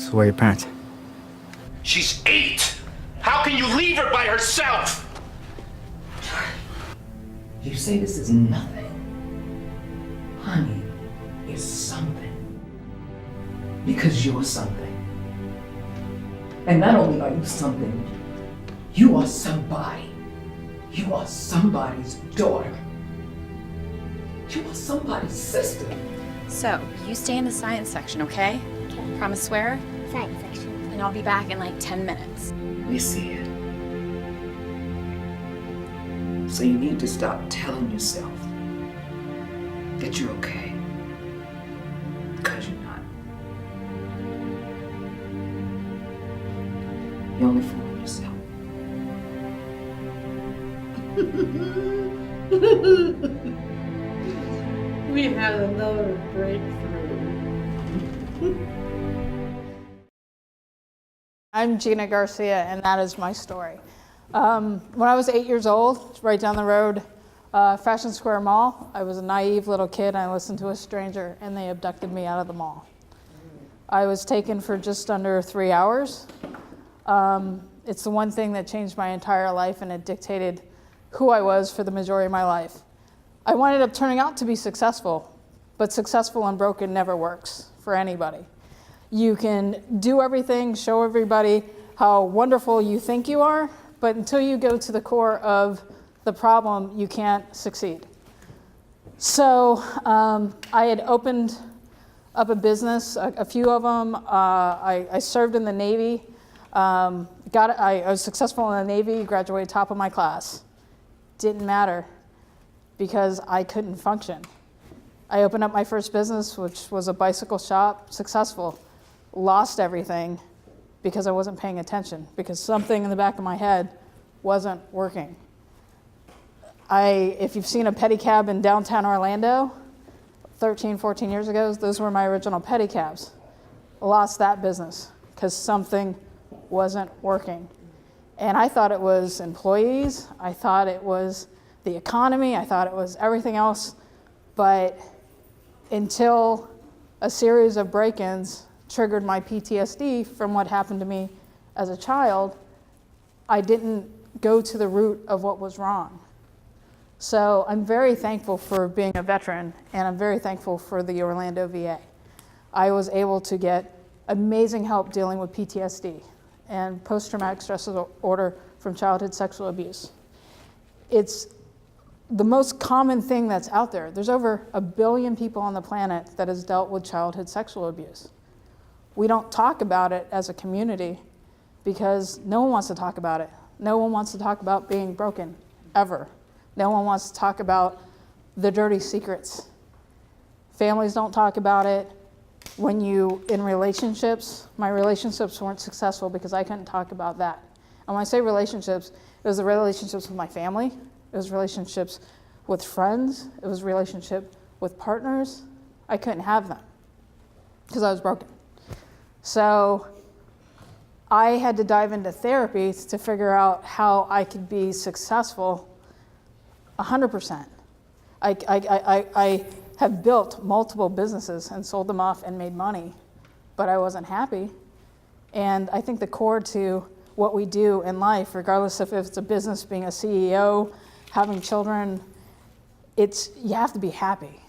So where are your parents? She's 8! How can you leave her by herself? You say this is nothing. Honey is something. Because you're something. And not only are you something, you are somebody. You are somebody's daughter. You are somebody's sister. So, you stay in the science section, okay? Okay. Promise swear? Science section. And I'll be back in like 10 minutes. We see it. So you need to stop telling yourself that you're okay. Because you're not. You're only fooling yourself. We had another breakthrough. I'm Gina Garcia, and that is my story. When I was 8 years old, right down the road, Fashion Square Mall, I was a naive little kid, and I listened to a stranger, and they abducted me out of the mall. I was taken for just under 3 hours. It's the one thing that changed my entire life, and it dictated who I was for the majority of my life. I wound up turning out to be successful, but successful and broken never works for anybody. You can do everything, show everybody how wonderful you think you are, but until you go to the core of the problem, you can't succeed. So I had opened up a business, a few of them. I served in the Navy. I was successful in the Navy, graduated top of my class. Didn't matter because I couldn't function. I opened up my first business, which was a bicycle shop, successful. Lost everything because I wasn't paying attention, because something in the back of my head wasn't working. If you've seen a pedicab in downtown Orlando, 13, 14 years ago, those were my original pedicabs. Lost that business because something wasn't working. And I thought it was employees, I thought it was the economy, I thought it was everything else, but until a series of break-ins triggered my PTSD from what happened to me as a child, I didn't go to the root of what was wrong. So I'm very thankful for being a veteran, and I'm very thankful for the Orlando VA. I was able to get amazing help dealing with PTSD and post-traumatic stress disorder from childhood sexual abuse. It's the most common thing that's out there. There's over 1 billion people on the planet that has dealt with childhood sexual abuse. We don't talk about it as a community because no one wants to talk about it. No one wants to talk about being broken, ever. No one wants to talk about the dirty secrets. Families don't talk about it. When in relationships, my relationships weren't successful because I couldn't talk about that. And when I say relationships, it was the relationships with my family, it was relationships with friends, it was relationship with partners. I couldn't have them because I was broken. So I had to dive into therapy to figure out how I could be successful 100%. I have built multiple businesses and sold them off and made money, but I wasn't happy. And I think the core to what we do in life, regardless if it's a business, being a CEO, having children, you have to be happy.